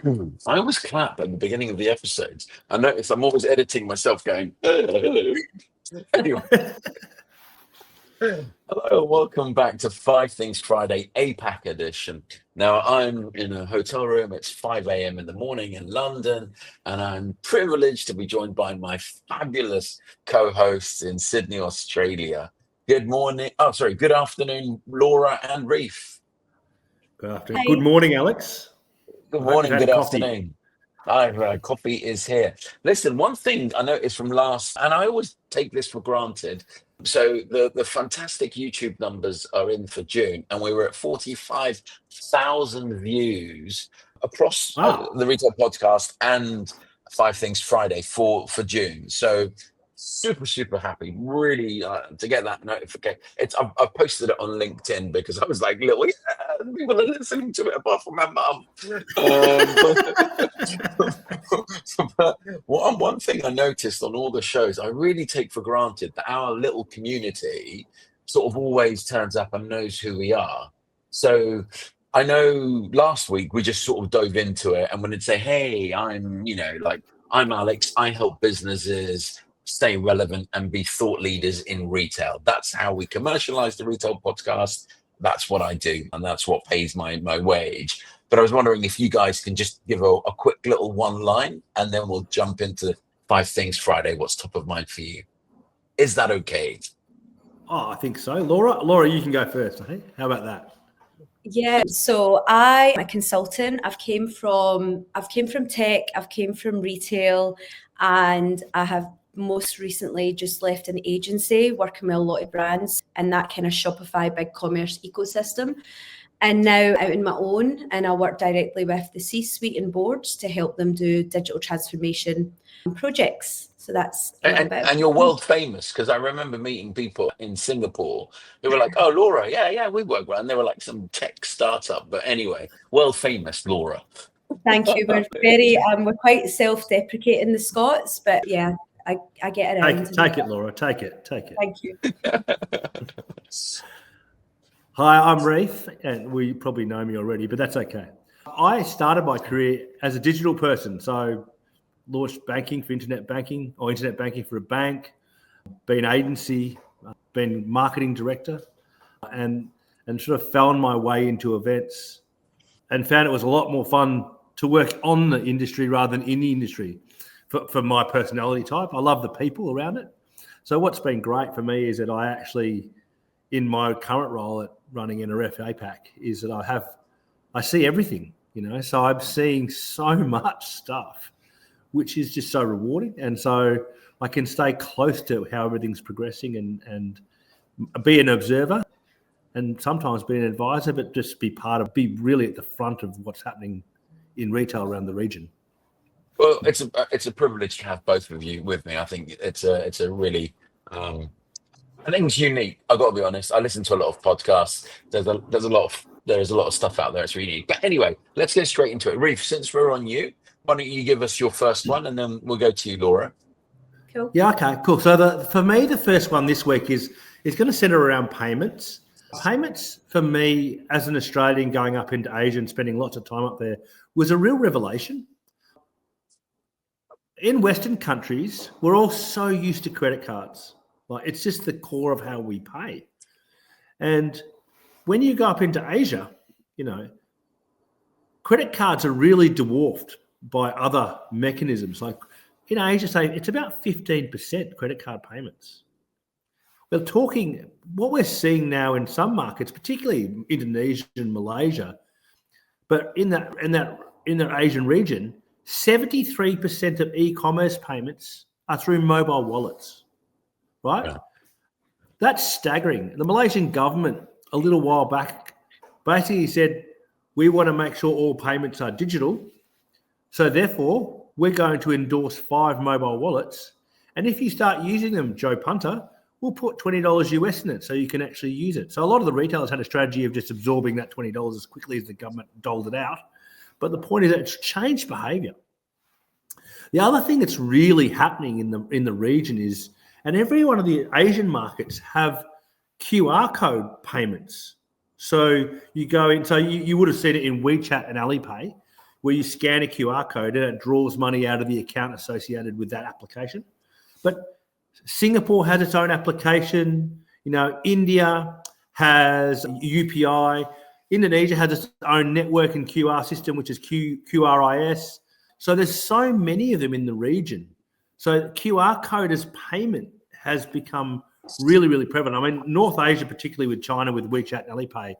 I always clap at the beginning of the episodes. I notice I'm always editing myself going, anyway. Hello, welcome back to Five Things Friday APAC edition. Now, I'm in a hotel room. It's 5 a.m. in the morning in London, and I'm privileged to be joined by my fabulous co-hosts in Sydney, Australia. Good afternoon, Laura and Ryf. Good afternoon. Good morning, Alex. Good morning, good afternoon. Coffee is here. Listen, one thing I noticed from last, and I always take this for granted. So the fantastic YouTube numbers are in for June, and we were at 45,000 views across the Retail Podcast and Five Things Friday for June. So super happy, really, to get that notification. I've posted it on LinkedIn because I was like, people are listening to it apart from my mum. But one thing I noticed on all the shows, I really take for granted that our little community sort of always turns up and knows who we are. So I know last week we just sort of dove into it and wanted to say, hey, I'm Alex, I help businesses stay relevant and be thought leaders in retail. That's how we commercialize the Retail Podcast. That's what I do, and that's what pays my wage. But I was wondering if you guys can just give a quick little one line, and then we'll jump into Five Things Friday. What's top of mind for you? Is that okay? Oh, I think so. Laura, you can go first. Hey? How about that? Yeah, so I'm a consultant. I've came from tech, I've came from retail, and I have most recently just left an agency working with a lot of brands in that kind of Shopify big commerce ecosystem. And now out on my own, and I work directly with the C-suite and boards to help them do digital transformation projects. So that's and you're world famous, because I remember meeting people in Singapore who were like, oh, Laura, yeah, we work well. And they were like some tech startup. But anyway, world famous, Laura. Thank you. We're quite self-deprecating, the Scots, but yeah, I get around. Take it, Laura. Take it. Thank you. Hi, I'm Ryf, and we probably know me already, but that's okay. I started my career as a digital person, so launched banking for internet banking for a bank, been agency, been marketing director, and sort of found my way into events and found it was a lot more fun to work on the industry rather than in the industry. For my personality type, I love the people around it. So what's been great for me is that I actually, in my current role at running NRF APAC, is that I see everything, so I'm seeing so much stuff, which is just so rewarding. And so I can stay close to how everything's progressing and be an observer and sometimes be an advisor, but just be really at the front of what's happening in retail around the region. Well, it's a privilege to have both of you with me. I think it's a really, I think it's unique. I've got to be honest. I listen to a lot of podcasts. There's a lot of stuff out there. It's really unique. But anyway, let's get straight into it. Ryf, since we're on you, why don't you give us your first one, and then we'll go to you, Laura. Cool. Yeah. Okay. Cool. So for me, the first one this week is going to center around payments. Payments for me as an Australian going up into Asia and spending lots of time up there was a real revelation. In Western countries, we're all so used to credit cards. Like, it's just the core of how we pay. And when you go up into Asia, credit cards are really dwarfed by other mechanisms. Like in Asia, say it's about 15% credit card payments. What we're seeing now in some markets, particularly Indonesia and Malaysia, but in that Asian region, 73% of e-commerce payments are through mobile wallets, right? Yeah. That's staggering. The Malaysian government, a little while back, basically said, we want to make sure all payments are digital. So therefore, we're going to endorse 5 mobile wallets. And if you start using them, Joe Punter, we'll put $20 US in it so you can actually use it. So a lot of the retailers had a strategy of just absorbing that $20 as quickly as the government doled it out. But the point is that it's changed behaviour. The other thing that's really happening in the region is, and every one of the Asian markets have QR code payments. So you go in, so you would have seen it in WeChat and Alipay, where you scan a QR code and it draws money out of the account associated with that application. But Singapore has its own application. India has UPI. Indonesia has its own network and QR system, which is QRIS. So there's so many of them in the region. So QR code as payment has become really, really prevalent. I mean, North Asia, particularly with China, with WeChat and Alipay,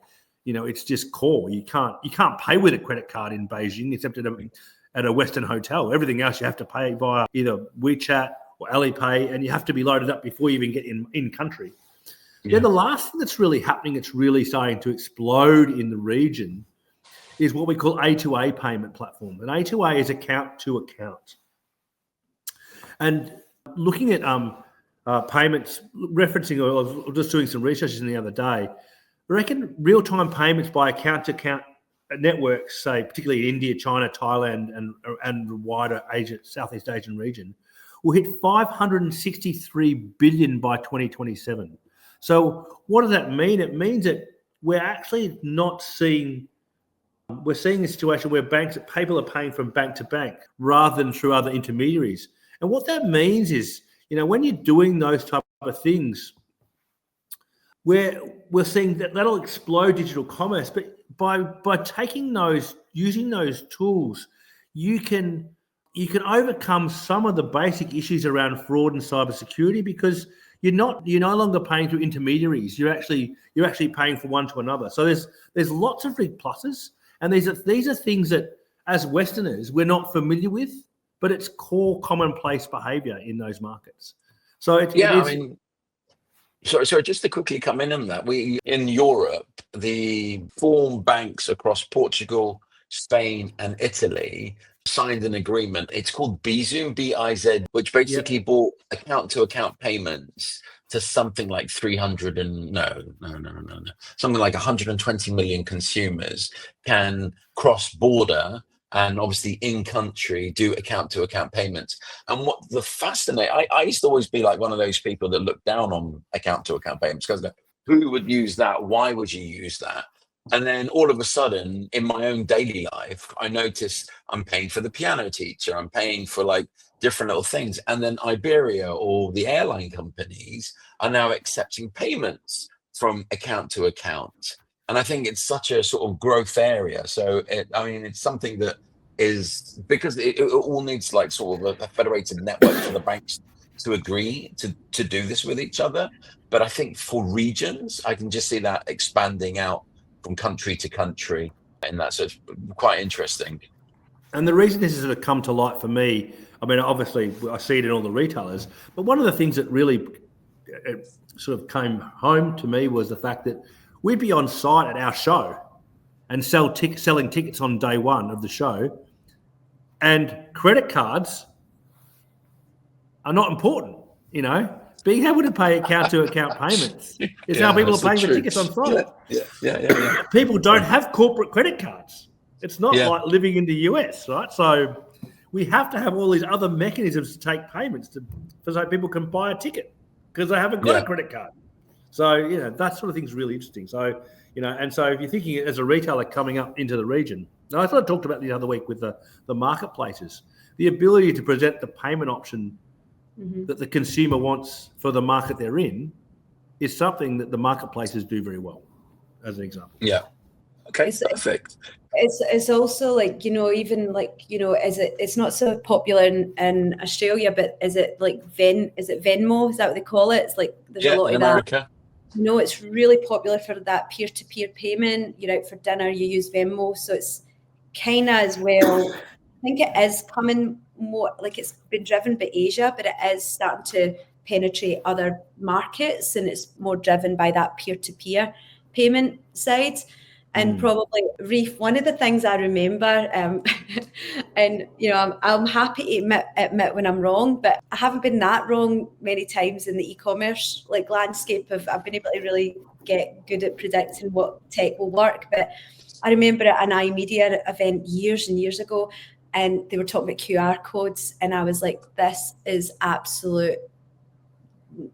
it's just core. You can't pay with a credit card in Beijing except at a Western hotel. Everything else you have to pay via either WeChat or Alipay, and you have to be loaded up before you even get in country. Yeah. Then the last thing that's really happening, it's really starting to explode in the region, is what we call A2A payment platform. And A2A is account to account. And looking at payments, referencing, I was just doing some research the other day, I reckon real-time payments by account-to-account networks, say particularly in India, China, Thailand, and the wider Southeast Asian region, will hit 563 billion by 2027. So what does that mean? It means that we're actually not seeing, we're seeing a situation where people are paying from bank to bank rather than through other intermediaries. And what that means is, when you're doing those type of things, we're seeing that'll explode digital commerce. But by using those tools, you can overcome some of the basic issues around fraud and cybersecurity, because you're no longer paying through intermediaries. You're actually paying for one to another. So there's lots of big pluses, and these are things that as Westerners we're not familiar with, but it's core commonplace behaviour in those markets. So Sorry, just to quickly come in on that, in Europe, the four banks across Portugal, Spain, and Italy signed an agreement. It's called Bizu, B-I-Z, which basically brought account-to-account payments to something like something like 120 million consumers can cross-border and obviously in-country do account-to-account payments. And what I used to always be like one of those people that looked down on account-to-account payments, because who would use that? Why would you use that? And then all of a sudden, in my own daily life, I noticed I'm paying for the piano teacher, I'm paying for like different little things. And then Iberia or the airline companies are now accepting payments from account to account. And I think it's such a sort of growth area. So, it's something that is, because it all needs like sort of a federated network for the banks to agree to do this with each other. But I think for regions, I can just see that expanding out from country to country, and that's quite interesting. And the reason this has sort of come to light for me, obviously I see it in all the retailers, but one of the things that really sort of came home to me was the fact that we'd be on site at our show and selling tickets on day one of the show, and credit cards are not important, Being able to pay account-to-account payments is how people are paying for tickets on site. Yeah. People don't have corporate credit cards. It's not like living in the US, right? So we have to have all these other mechanisms to take payments so people can buy a ticket because they haven't got a credit card. So, that sort of thing is really interesting. So, and so if you're thinking as a retailer coming up into the region, and I sort of talked about the other week with the marketplaces, the ability to present the payment option that the consumer wants for the market they're in is something that the marketplaces do very well, as an example. Yeah. Okay, perfect. It's also like, even like, it's not so popular in Australia, but is it Venmo? Is that what they call it? It's like there's a lot in of America. That. It's really popular for that peer-to-peer payment. You're out for dinner, you use Venmo. So it's kind of as well, I think it is coming more, like it's been driven by Asia, but it is starting to penetrate other markets, and it's more driven by that peer-to-peer payment side. And probably, Ryf, one of the things I remember, and I'm happy to admit when I'm wrong, but I haven't been that wrong many times in the e-commerce landscape. I've been able to really get good at predicting what tech will work. But I remember at an iMedia event years and years ago, and they were talking about QR codes, and I was like, this is absolute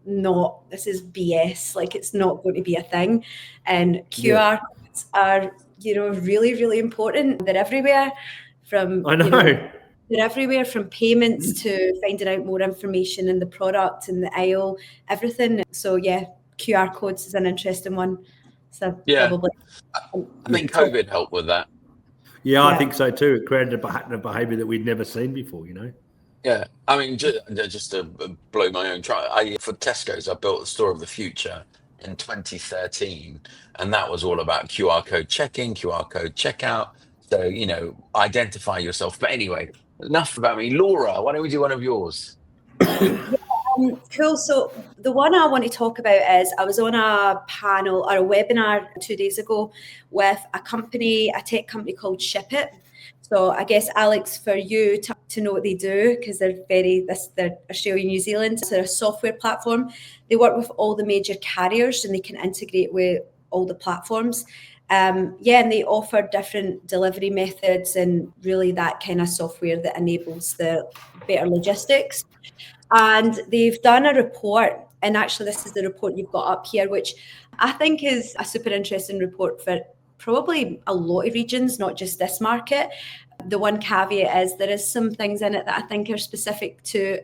not, this is BS, it's not going to be a thing. And QR codes are, really, really important. They're everywhere. from I know. they're everywhere, from payments to finding out more information in the product and the aisle, everything. So yeah, QR codes is an interesting one. So Yeah. probably. I think COVID helped with that. Yeah, I think so too. It created a pattern of behaviour that we'd never seen before, Yeah, I mean, just to blow my own try, for Tesco's, I built the store of the future in 2013, and that was all about QR code checking, QR code checkout. So, identify yourself. But anyway, enough about me. Laura, why don't we do one of yours? Cool. So the one I want to talk about is I was on a panel or a webinar 2 days ago with a tech company called Shippit. So I guess, Alex, for you to know what they do, because they're Australia, New Zealand. So they're a software platform. They work with all the major carriers and they can integrate with all the platforms. And they offer different delivery methods and really that kind of software that enables the better logistics. And they've done a report, and actually this is the report you've got up here, which I think is a super interesting report for probably a lot of regions, not just this market. The one caveat is there is some things in it that I think are specific to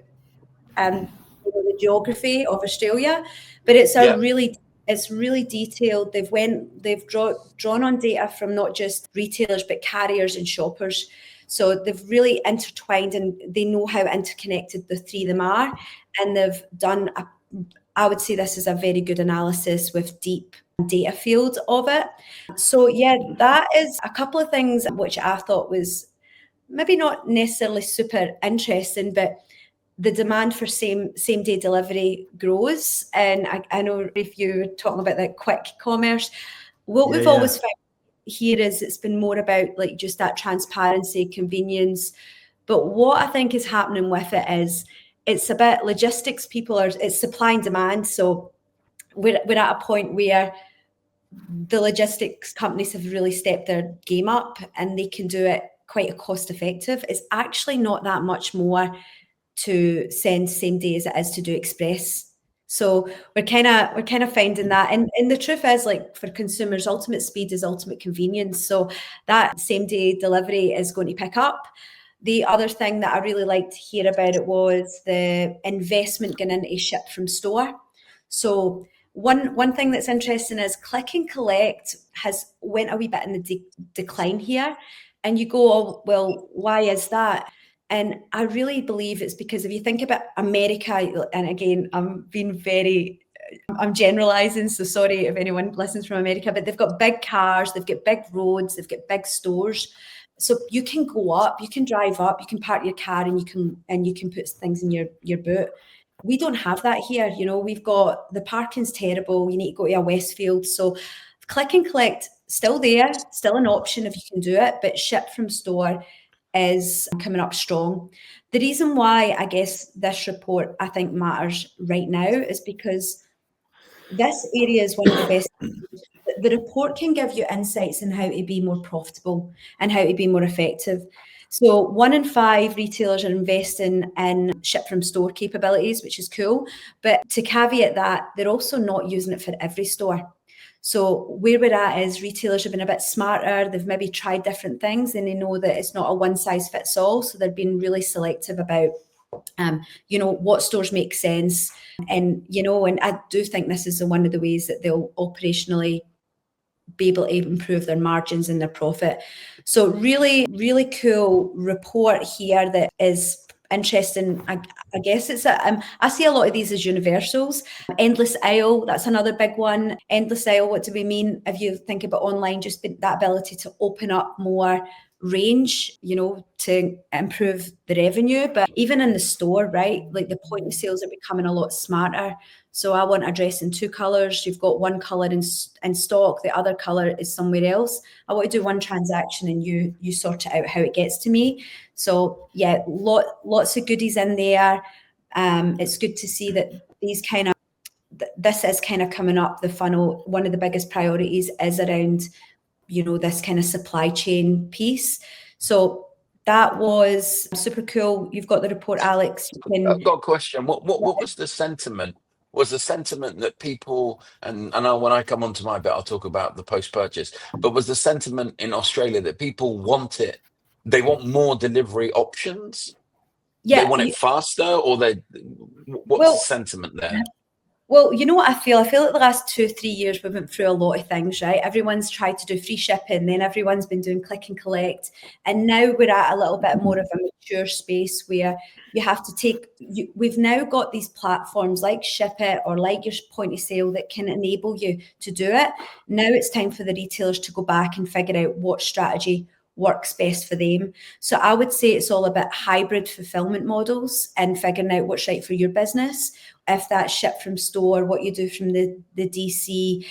the geography of Australia, but it's really detailed. They've drawn on data from not just retailers but carriers and shoppers. So they've really intertwined and they know how interconnected the three of them are. And they've done, I would say this is a very good analysis with deep data field of it. So yeah, that is a couple of things which I thought was maybe not necessarily super interesting, but the demand for same day delivery grows. And I know if you're talking about that quick commerce, we've always found here is it's been more about like just that transparency, convenience. But what I think is happening with it is it's a bit logistics. It's supply and demand. So we're at a point where the logistics companies have really stepped their game up and they can do it quite a cost effective. It's actually not that much more to send same day as it is to do express. So we're kind of finding that, and the truth is, like, for consumers, ultimate speed is ultimate convenience. So that same day delivery is going to pick up. The other thing that I really liked to hear about it was the investment going into ship from store. So one thing that's interesting is click and collect has went a wee bit in the decline here, and you go, oh, well, why is that? And I really believe it's because if you think about America, and again, I'm generalizing, so sorry if anyone listens from America, but they've got big cars, they've got big roads, they've got big stores. So you can go up, you can drive up, you can park your car and you can put things in your boot. We don't have that here. We've got, the parking's terrible. You need to go to a Westfield. So click and collect, still there, still an option if you can do it, but ship from store is coming up strong. The reason why I guess this report I think matters right now is because this area is one of the best. The report can give you insights on how to be more profitable and how to be more effective. So 1 in 5 retailers are investing in ship from store capabilities, which is cool. But to caveat that, they're also not using it for every store. So where we're at is retailers have been a bit smarter. They've maybe tried different things and they know that it's not a one size fits all. So they're being really selective about, what stores make sense. And I do think this is one of the ways that they'll operationally be able to improve their margins and their profit. So really, really cool report here that is interesting. I guess it's I see a lot of these as universals. Endless aisle, that's another big one. Endless aisle, what do we mean? If you think about online, just that ability to open up more range, to improve the revenue. But even in the store, right, like the point of sales are becoming a lot smarter. So I want a dress in 2 colors. You've got one color in stock, the other color is somewhere else. I want to do one transaction and you sort it out how it gets to me. So yeah, lots of goodies in there. It's good to see that this is kind of coming up the funnel. One of the biggest priorities is around, this kind of supply chain piece. So that was super cool. You've got the report, Alex. I've got a question. What was the sentiment? Was the sentiment that people, and I know when I come onto my bit, I'll talk about the post-purchase, but was the sentiment in Australia that people want it they want more delivery options. Yeah, They want it faster, or what's the sentiment there? Well, you know what I feel? I feel like the last 2-3 years we went through a lot of things, right? Everyone's tried to do free shipping, then everyone's been doing click and collect. And now we're at a little bit more of a mature space where you have to we've now got these platforms like Shippit or like your point of sale that can enable you to do it. Now it's time for the retailers to go back and figure out what strategy works best for them. So I would say it's all about hybrid fulfillment models and figuring out what's right for your business. If that's ship from store, what you do from the DC,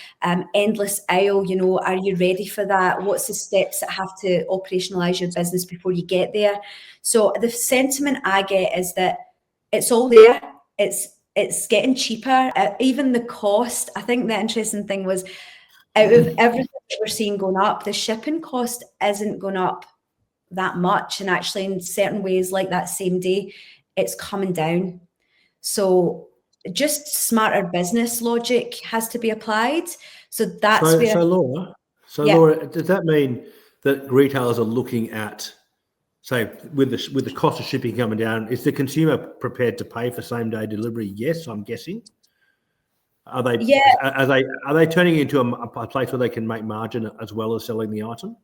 endless aisle, you know, are you ready for that? What's the steps that have to operationalize your business before you get there? So the sentiment I get is that it's all there. It's getting cheaper. Even the cost, I think the interesting thing was, out of everything that we're seeing going up, the shipping cost isn't going up that much. And actually in certain ways, like that same day, it's coming down. So just smarter business logic has to be applied. So that's where... Laura, does that mean that retailers are looking at, say, with the cost of shipping coming down, is the consumer prepared to pay for same day delivery? Yes, I'm guessing. Are they? Yeah. Are they turning into a place where they can make margin as well as selling the item?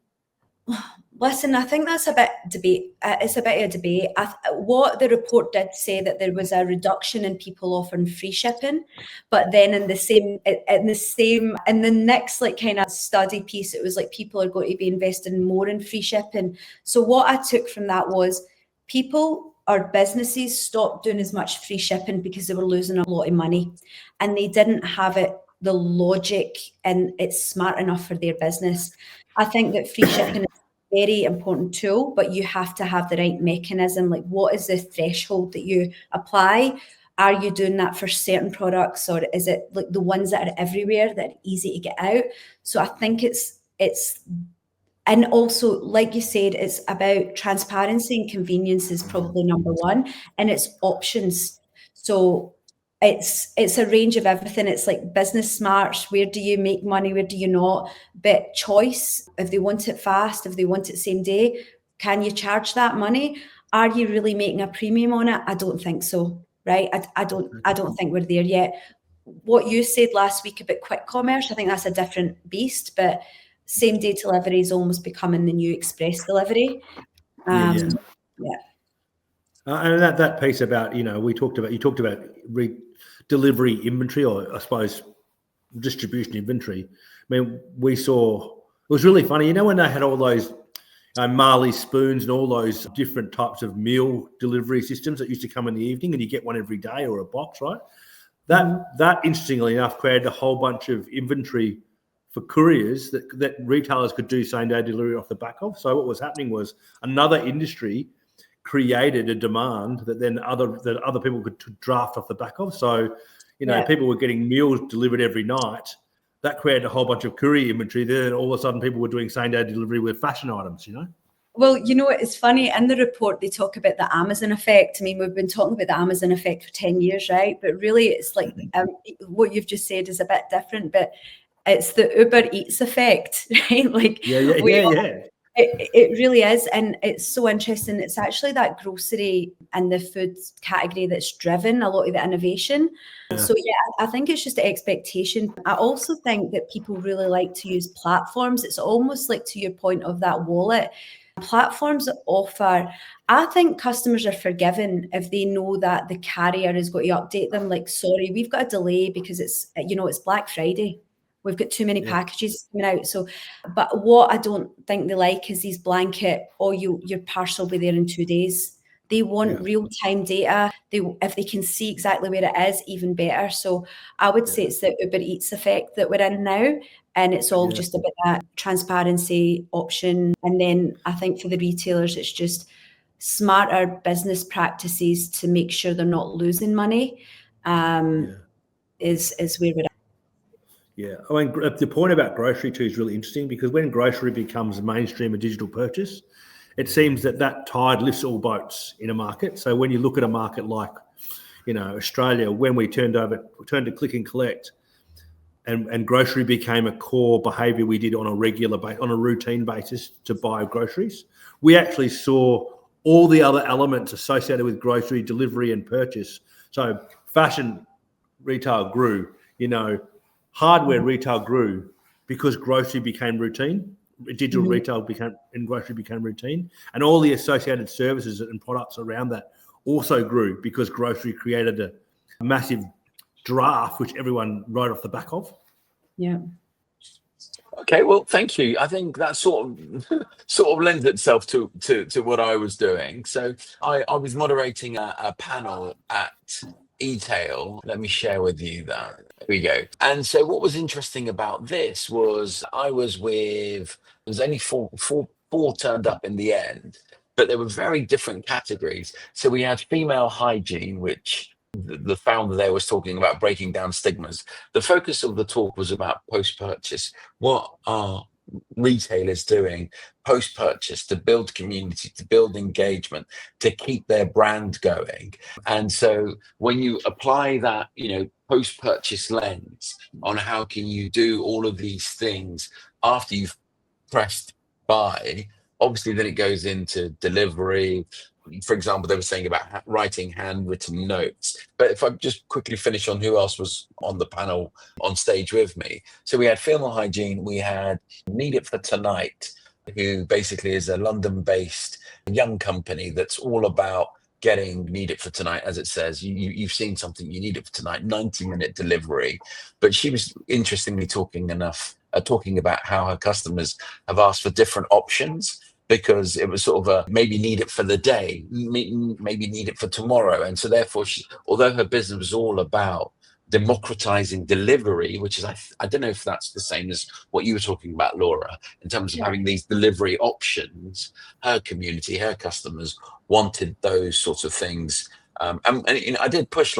Listen, I think that's a bit debate. It's a bit of a debate. What the report did say that there was a reduction in people offering free shipping, but then in the next like kind of study piece, it was like people are going to be investing more in free shipping. So what I took from that was people or businesses stopped doing as much free shipping because they were losing a lot of money, and they didn't have the logic and it's smart enough for their business. I think that free shipping is a very important tool, but you have to have the right mechanism. Like, what is the threshold that you apply? Are you doing that for certain products, or is it like the ones that are everywhere that are easy to get out? So I think it's and also, like you said, it's about transparency and convenience is probably number one, and it's options. So it's a range of everything. It's like business smarts. Where do you make money? Where do you not? But choice. If they want it fast, if they want it same day, can you charge that money? Are you really making a premium on it? I don't think so. Right? I don't think we're there yet. What you said last week about quick commerce, I think that's a different beast, but same day delivery is almost becoming the new express delivery. And that piece about, you talked about delivery inventory, or I suppose distribution inventory. I mean, we saw, it was really funny, when they had all those Marley spoons and all those different types of meal delivery systems that used to come in the evening, and you get one every day or a box, right? That interestingly enough created a whole bunch of inventory for couriers that retailers could do same day delivery off the back of. So what was happening was another industry created a demand that then other people could draft off the back of. So, people were getting meals delivered every night. That created a whole bunch of courier inventory. Then all of a sudden people were doing same day delivery with fashion items, Well, it's funny, in the report they talk about the Amazon effect. I mean, we've been talking about the Amazon effect for 10 years, right? But really it's like what you've just said is a bit different, but it's the Uber Eats effect, right? Like, It really is. And it's so interesting. It's actually that grocery and the food category that's driven a lot of the innovation. Yeah. So I think it's just the expectation. I also think that people really like to use platforms. It's almost like, to your point of that wallet, platforms that offer, I think customers are forgiven if they know that the carrier is going to update them. Like, sorry, we've got a delay because it's Black Friday. We've got too many packages coming out. So, but what I don't think they like is these blanket, your parcel will be there in 2 days. They want real-time data. If they can see exactly where it is, even better. So I would say it's the Uber Eats effect that we're in now. And it's all just about that transparency option. And then I think for the retailers, it's just smarter business practices to make sure they're not losing money is where we're at. Yeah, I mean, the point about grocery too is really interesting, because when grocery becomes mainstream a digital purchase, it seems that tide lifts all boats in a market. So when you look at a market like, Australia, when we turned to click and collect, and grocery became a core behaviour we did on a routine basis to buy groceries, we actually saw all the other elements associated with grocery delivery and purchase. So fashion retail grew, hardware retail grew because grocery became routine. Digital retail and grocery became routine, and all the associated services and products around that also grew because grocery created a massive draft which everyone rode off the back of. Yeah. Okay, well, thank you. I think that sort of lends itself to what I was doing. So I was moderating a panel at e-tail. Let me share with you that. There we go. And so what was interesting about this was I was with, there was only four turned up in the end, but they were very different categories. So we had female hygiene, which the founder there was talking about breaking down stigmas. The focus of the talk was about post-purchase. What are retailers doing post-purchase to build community, to build engagement, to keep their brand going? And so when you apply that, post-purchase lens on how can you do all of these things after you've pressed buy, obviously then it goes into delivery. For example, they were saying about writing handwritten notes. But if I just quickly finish on who else was on the panel on stage with me. So we had Female Hygiene, we had Need It for Tonight, who basically is a London-based young company that's all about getting Need It for Tonight, as it says. You've seen something, you need it for tonight, 90-minute delivery. But she was interestingly talking about how her customers have asked for different options, because it was sort of maybe need it for the day, maybe need it for tomorrow. And so therefore, although her business was all about democratizing delivery, which is, I don't know if that's the same as what you were talking about, Laura, in terms of having these delivery options, her community, her customers wanted those sorts of things. And I did push,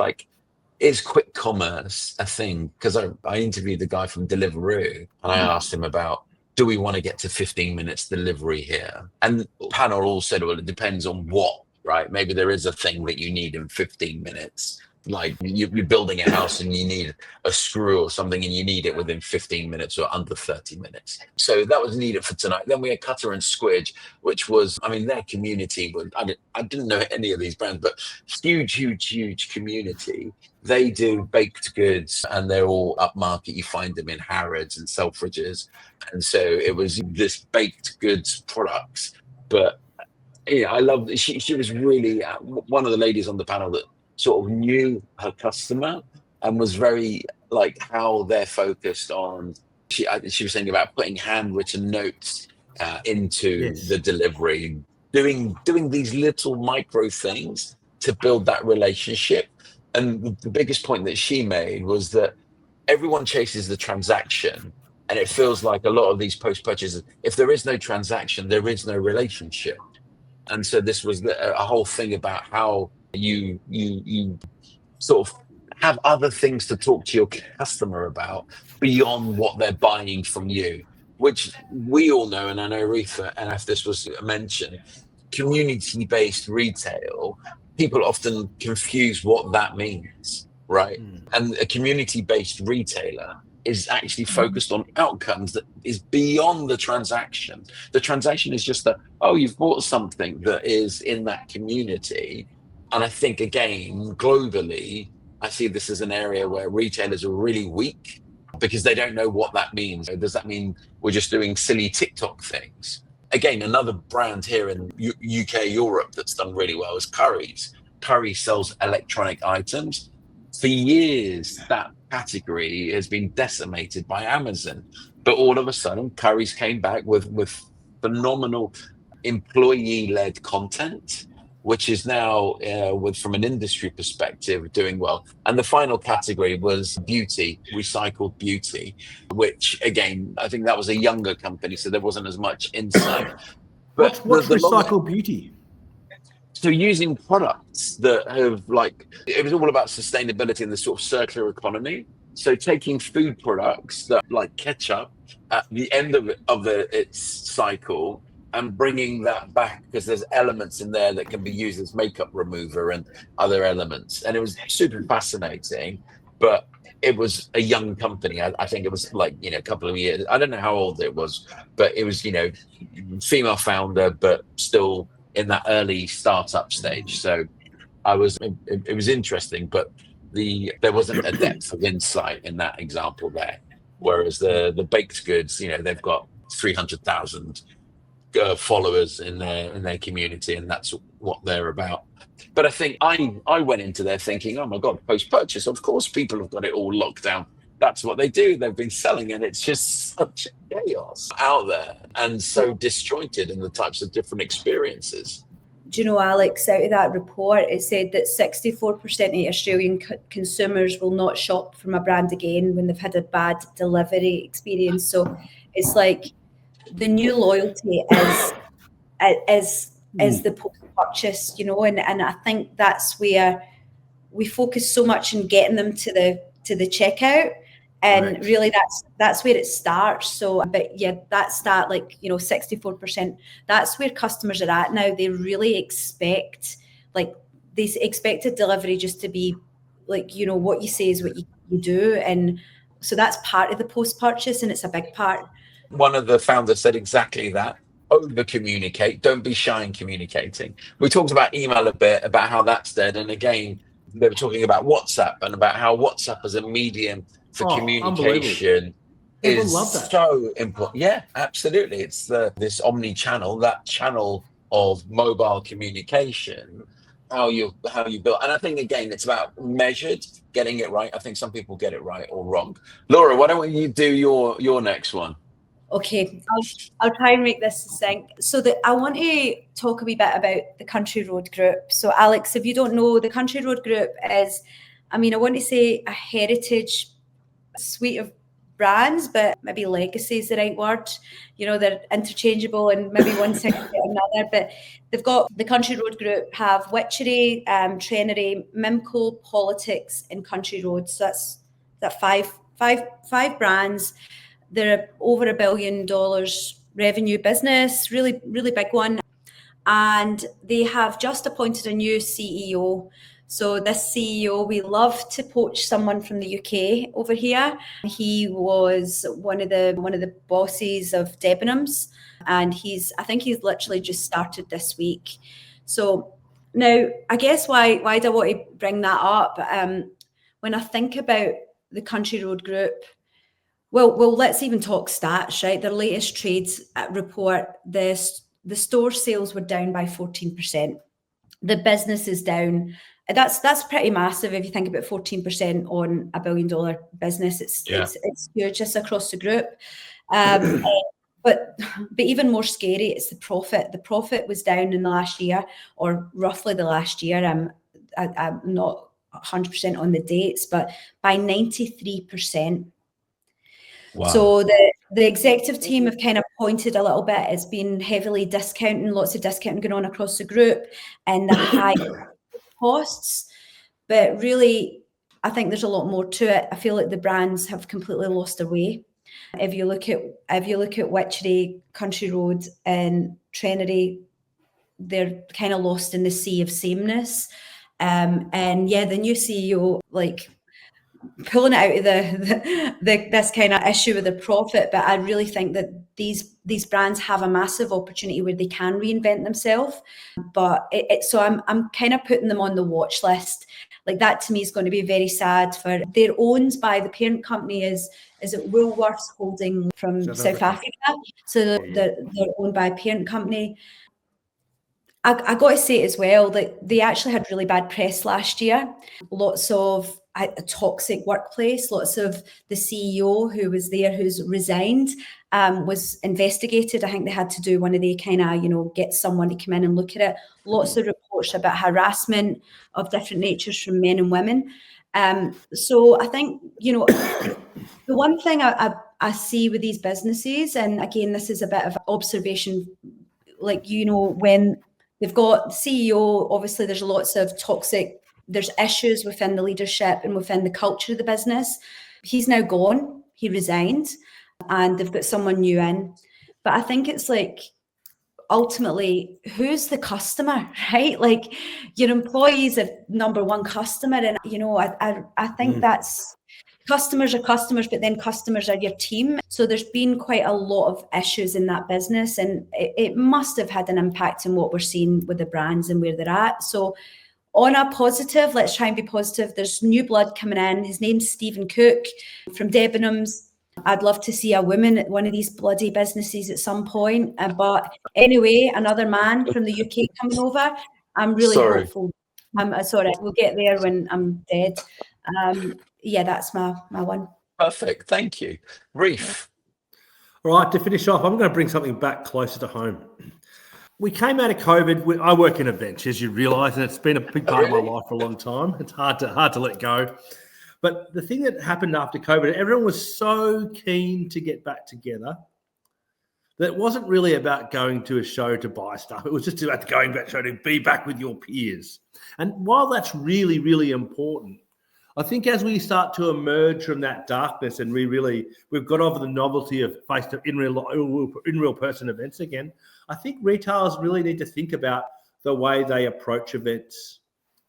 is quick commerce a thing? Because I interviewed the guy from Deliveroo and I asked him about, do we want to get to 15 minutes delivery here? And the panel all said, well, it depends on what, right? Maybe there is a thing that you need in 15 minutes. Like you're building a house and you need a screw or something and you need it within 15 minutes or under 30 minutes. So that was Need It for Tonight. Then we had Cutter and Squidge, which was, their community was, I didn't know any of these brands, but huge community. They do baked goods and they're all upmarket. You find them in Harrods and Selfridges. And so it was this baked goods products. But I love that she was really one of the ladies on the panel that sort of knew her customer and was very how they're focused on. She was saying about putting handwritten notes into the delivery, doing these little micro things to build that relationship. And the biggest point that she made was that everyone chases the transaction, and it feels like a lot of these post-purchases, if there is no transaction, there is no relationship. And so this was a whole thing about how you sort of have other things to talk to your customer about beyond what they're buying from you, which we all know, and I know Ryf, and if this was mentioned, community-based retail, people often confuse what that means, right? And a community-based retailer is actually focused on outcomes that is beyond the transaction. The transaction is just that, you've bought something that is in that community. And I think, again, globally, I see this as an area where retailers are really weak because they don't know what that means. Does that mean we're just doing silly TikTok things? Again, another brand here in UK, Europe that's done really well is Currys. Curry sells electronic items. For years, that category has been decimated by Amazon. But all of a sudden, Currys came back with phenomenal employee-led content, which is now, from an industry perspective, doing well. And the final category was beauty, recycled beauty, which, again, I think that was a younger company, so there wasn't as much insight. But what's recycled beauty? So using products that have it was all about sustainability and the sort of circular economy. So taking food products that like ketchup at the end of its cycle and bringing that back, because there's elements in there that can be used as makeup remover and other elements. And it was super fascinating. But it was a young company. I think it was like, a couple of years. I don't know how old it was, but it was, female founder, but still in that early startup stage. So it was interesting, but there wasn't a depth of insight in that example there. Whereas the baked goods, they've got 300,000 followers in their community, and that's what they're about. But I think I went into there thinking, oh my God, post-purchase, of course people have got it all locked down. That's what they do. They've been selling, and it's just such chaos out there and so disjointed in the types of different experiences. Do you know, Alex, out of that report, it said that 64% of Australian consumers will not shop from a brand again when they've had a bad delivery experience. So it's like the new loyalty is the post-purchase, and I think that's where we focus so much on getting them to the checkout. And right. Really that's where it starts. So, but yeah, that's that, 64%, that's where customers are at now. They really expect, they expect a delivery just to be what you say is what you do. And so that's part of the post-purchase, and it's a big part. One of the founders said exactly that. Over communicate, don't be shy in communicating. We talked about email a bit, about how that's dead. And again, they were talking about WhatsApp and about how WhatsApp as a medium for communication is so important. Yeah, absolutely. It's this omni-channel, that channel of mobile communication, how you build. And I think, again, it's about measured, getting it right. I think some people get it right or wrong. Laura, why don't you do your next one? Okay, I'll try and make this succinct. So I want to talk a wee bit about the Country Road Group. So Alex, if you don't know, the Country Road Group is, I want to say a heritage suite of brands, but maybe legacy is the right word. They're interchangeable and maybe one thing to another, but they've got the Country Road Group have Witchery, Trenery, Mimco, Politix, and Country Road. So that's five brands. They're over $1 billion revenue business, really, really big one. And they have just appointed a new CEO. So this CEO, we love to poach someone from the UK over here. He was one of the bosses of Debenhams, and I think he's literally just started this week. So now, I guess why do I want to bring that up? When I think about the Country Road Group, well, let's even talk stats, right? Their latest trades report, the store sales were down by 14%. The business is down. That's pretty massive if you think about 14% on $1 billion business. It's huge just across the group. But even more scary, it's the profit. The profit was down in the last year, or roughly the last year. I'm not 100% on the dates, but by 93%. Wow. So the executive team have kind of pointed a little bit. It's been heavily discounting, lots of discounting going on across the group, and the high costs. But really, I think there's a lot more to it. I feel like the brands have completely lost their way. If you look at Witchery, Country Road, and Trenery, they're kind of lost in the sea of sameness. And yeah, the new CEO, pulling it out of this kind of issue with the profit, but I really think that these brands have a massive opportunity where they can reinvent themselves. But so I'm kind of putting them on the watch list. That to me is going to be very sad. They're owned by the parent company is it Woolworths Holding from South Africa. So they're owned by a parent company. I got to say as well that they actually had really bad press last year. Lots of a toxic workplace. Lots of the CEO who was there, who's resigned, was investigated. I think they had to do one of the kind of, get someone to come in and look at it. Lots of reports about harassment of different natures from men and women. So I think, the one thing I see with these businesses, and again, this is a bit of observation, when they've got CEO, obviously there's lots of there's issues within the leadership and within the culture of the business. He's now gone, he resigned, and they've got someone new in. But I think it's ultimately, who's the customer, right? Your employees are number one customer. And, I think that's, customers are customers, but then customers are your team. So there's been quite a lot of issues in that business, and it must have had an impact on what we're seeing with the brands and where they're at. So on a positive, let's try and be positive. There's new blood coming in. His name's Stephen Cook from Debenhams. I'd love to see a woman at one of these bloody businesses at some point. But anyway, another man from the UK coming over. I'm really hopeful. I'm sorry, we'll get there when I'm dead. Yeah, that's my one. Perfect. Thank you. Ryf. All right, to finish off, I'm going to bring something back closer to home. We came out of COVID. I work in events, as you realise, and it's been a big part of my life for a long time. It's hard to let go. But the thing that happened after COVID, everyone was so keen to get back together that it wasn't really about going to a show to buy stuff. It was just about going back to a show to be back with your peers. And while that's really, really important, I think as we start to emerge from that darkness and we've got over the novelty of in real person events again, I think retailers really need to think about the way they approach events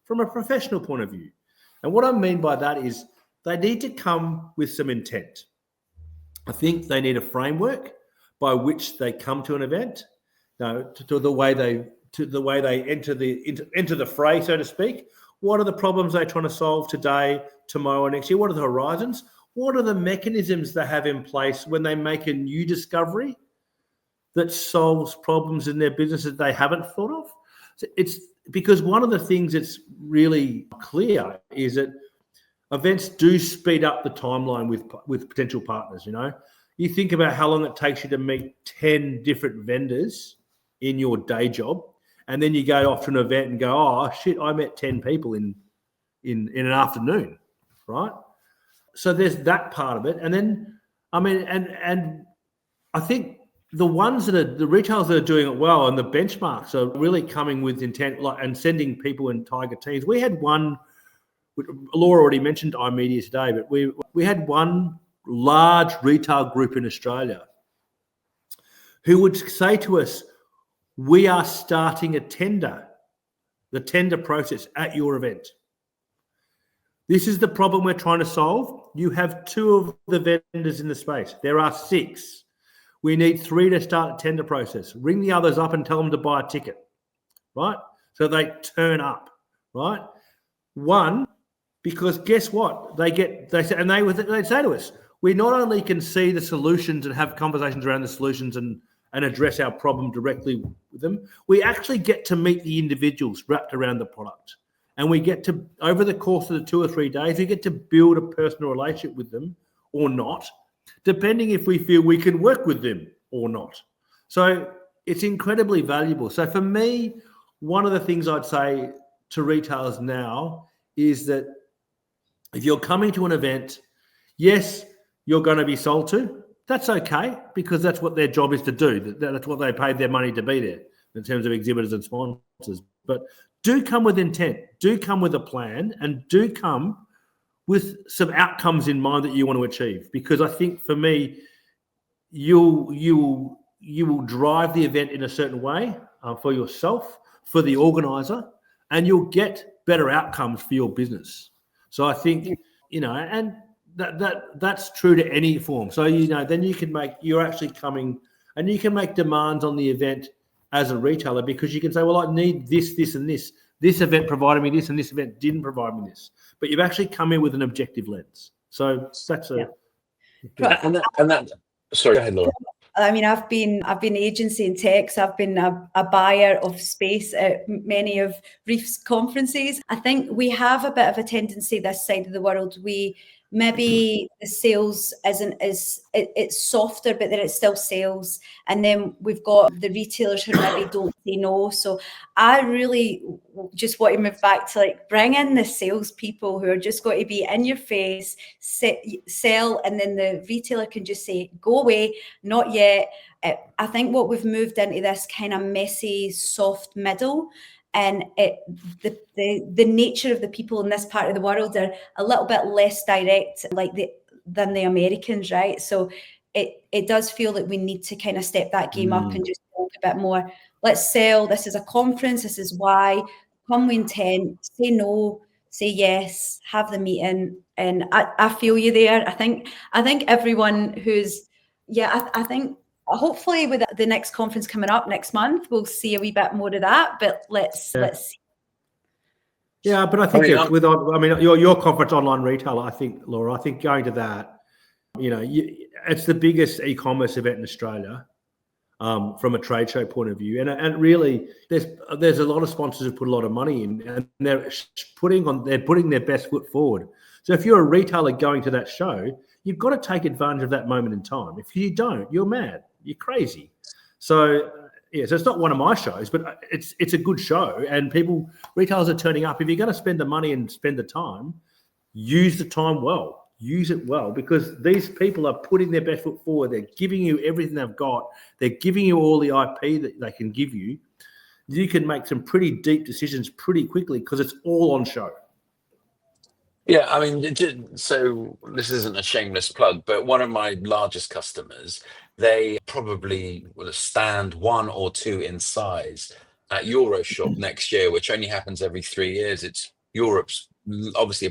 from a professional point of view. And what I mean by that is they need to come with some intent. I think they need a framework by which they come to an event, to the way they enter the fray, so to speak. What are the problems they're trying to solve today, tomorrow, next year? What are the horizons? What are the mechanisms they have in place when they make a new discovery that solves problems in their business that they haven't thought of? It's because one of the things that's really clear is that events do speed up the timeline with potential partners. You think about how long it takes you to meet 10 different vendors in your day job, and then you go off to an event and go, oh shit, I met 10 people in an afternoon, right? So there's that part of it. And then, and I think the ones that are the retailers that are doing it well and the benchmarks are really coming with intent, and sending people in tiger teams. We had one, Laura already mentioned iMedia today, but we had one large retail group in Australia who would say to us, we are starting the tender process at your event. This is the problem we're trying to solve. You have 2 of the vendors in the space. There are 6. We need 3 to start the tender process. Ring the others up and tell them to buy a ticket, right? So they turn up, right? 1, because guess what? They'd say to us, we not only can see the solutions and have conversations around the solutions and address our problem directly with them, we actually get to meet the individuals wrapped around the product. And we get to, over the course of the 2 or 3 days, we get to build a personal relationship with them or not, depending if we feel we can work with them or not. So it's incredibly valuable. So for me, one of the things I'd say to retailers now is that if you're coming to an event, yes, you're going to be sold to. That's okay, because that's what their job is to do. That's what they paid their money to be there in terms of exhibitors and sponsors. But do come with intent, do come with a plan, and do come with some outcomes in mind that you want to achieve. Because I think for me, you will drive the event in a certain way for yourself, for the organizer, and you'll get better outcomes for your business. So I think, and that's true to any form. So, then you're actually coming and you can make demands on the event as a retailer, because you can say, well, I need this, this, and this. This event provided me this, and this event didn't provide me this. But you've actually come in with an objective lens. So that's sorry, go ahead, Laura. I've been agency in tech, so I've been a buyer of space at many of Ryf's conferences. I think we have a bit of a tendency this side of the world. Maybe the sales it's softer, but then it's still sales. And then we've got the retailers who maybe don't say no. So I really just want to move back to bring in the salespeople who are just going to be in your face, sell, and then the retailer can just say, go away, not yet. I think what we've moved into this kind of messy, soft middle. And the nature of the people in this part of the world are a little bit less direct, than the Americans, right? So it does feel like we need to kind of step that game up and just talk a bit more. Let's sell. This is a conference. This is why. Come with intent. Say no. say yes, have the meeting. And I feel you there. I think everyone who's, I think hopefully with the next conference coming up next month, we'll see a wee bit more of that, but let's see. Yeah, but I think your conference online retail, I think, Laura, I think going to that, it's the biggest e-commerce event in Australia from a trade show point of view, and really there's a lot of sponsors who put a lot of money in, and they're putting their best foot forward. So if you're a retailer going to that show, you've got to take advantage of that moment in time. If you don't, you're mad, you're crazy. So so it's not one of my shows, but it's a good show, and retailers are turning up. If you're going to spend the money and spend the time, use the time well. Use it well, because these people are putting their best foot forward. They're giving you everything they've got. They're giving you all the IP that they can give you. You can make some pretty deep decisions pretty quickly because it's all on show. Yeah, I mean, so this isn't a shameless plug, but one of my largest customers, they probably will stand 1 or 2 in size at Euroshop next year, which only happens every 3 years. It's Europe's obviously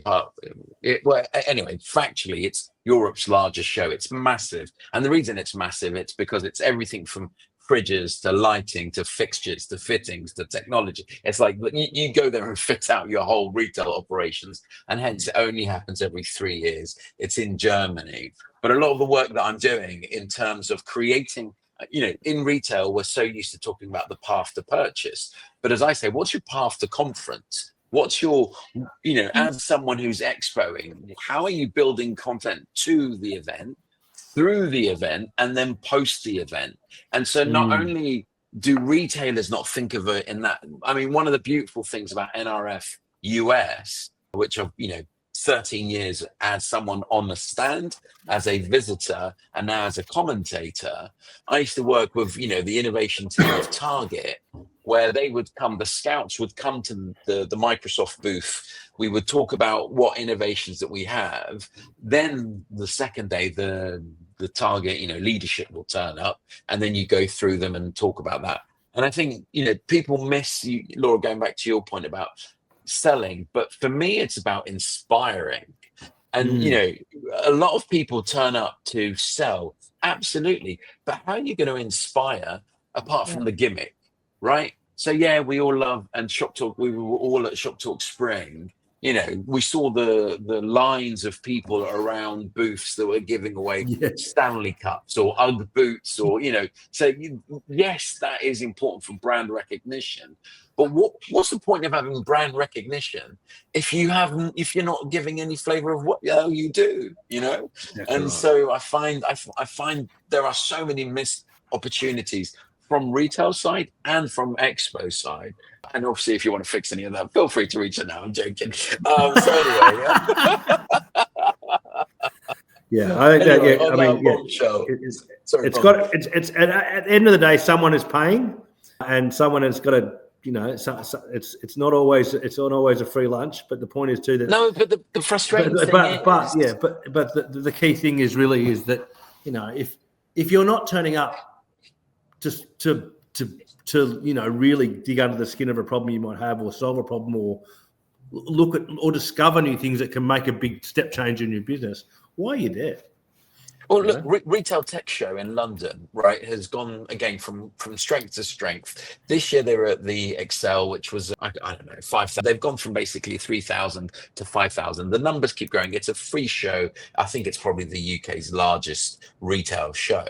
anyway, factually, it's Europe's largest show. It's massive. And the reason it's massive, it's because it's everything from fridges to lighting to fixtures to fittings to technology. It's like you go there and fit out your whole retail operations, and hence it only happens every 3 years. It's in Germany. But a lot of the work that I'm doing in terms of creating, in retail, we're so used to talking about the path to purchase. But as I say, what's your path to conference? What's your, as someone who's expoing, how are you building content to the event, through the event, and then post the event? And so not only do retailers not think of it in that, I mean, one of the beautiful things about NRF US, which I've, 13 years as someone on the stand, as a visitor, and now as a commentator, I used to work with, the innovation team of Target, where the scouts would come to the Microsoft booth. We would talk about what innovations that we have. Then the second day, the Target, leadership will turn up, and then you go through them and talk about that. And I think, people miss, Laura, going back to your point about selling, but for me, it's about inspiring. And, a lot of people turn up to sell, absolutely. But how are you going to inspire apart from the gimmick? Right. So, we all love, and Shop Talk, we were all at Shop Talk Spring. We saw the lines of people around booths that were giving away Stanley Cups or UGG boots, or, so yes, that is important for brand recognition. But what's the point of having brand recognition if you're not giving any flavor of what the hell you do, That's and right. So I find there are so many missed opportunities from retail side and from expo side. And obviously, if you want to fix any of that, feel free to reach out now. I'm joking. So anyway, it's at the end of the day, someone is paying, and someone has got to, it's not always a free lunch. But the point is too that but the frustrating thing but the key thing is that if you're not turning up just to really dig under the skin of a problem you might have, or solve a problem, or look at or discover new things that can make a big step change in your business, why are you there? Well, look, Retail Tech Show in London, right, has gone again from strength to strength. This year they were at the Excel, which was, I don't know, 5,000. They've gone from basically 3,000 to 5,000. The numbers keep growing. It's a free show. I think it's probably the UK's largest retail show.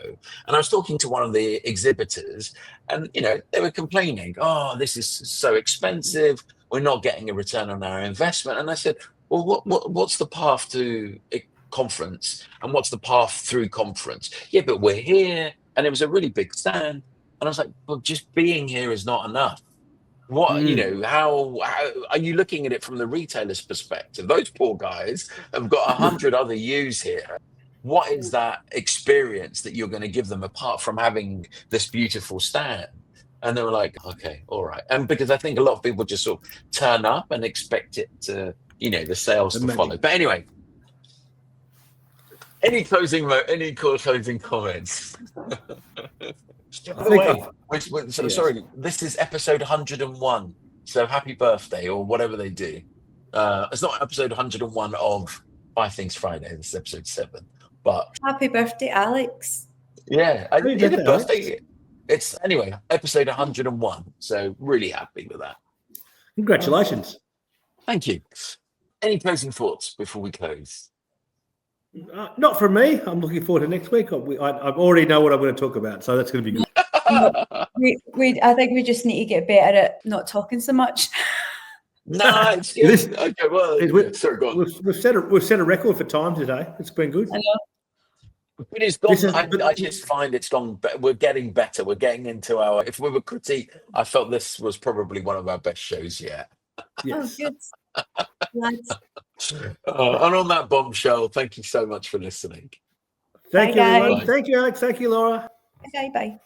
And I was talking to one of the exhibitors, and, they were complaining, oh, this is so expensive. We're not getting a return on our investment. And I said, well, what's the path to conference, and what's the path through conference? But we're here, and it was a really big stand, and I was like, well, just being here is not enough. What how are you looking at it from the retailer's perspective? Those poor guys have got 100 other yous here. What is that experience that you're going to give them apart from having this beautiful stand? And they were like, okay, all right. And because I think a lot of people just sort of turn up and expect it to, the sales to follow. But anyway, any closing comments? Sorry, this is episode 101. So happy birthday, or whatever they do. It's not episode 101 of Five Things Friday. This is episode 7. But Happy birthday, Alex. yeah, I Happy did a birthday, birthday. It's anyway, episode 101. So really happy with that. Congratulations. Thank you. Any closing thoughts before we close? Not from me. I'm looking forward to next week. I already know what I'm going to talk about, so that's going to be good. I think we just need to get better at not talking so much. No, it's good. Okay, well, sorry, go on. We've set a record for time today. It's been good. I know. But it's gone. I just find it's gone. We're getting better. We're getting into our. If we were gritty, I felt this was probably one of our best shows yet. Yes. Oh, good. Lads. And on that bombshell, thank you so much for listening. Thank Bye, you, everyone. guys. Thank you, Alex. Thank you, Laura. Okay, bye.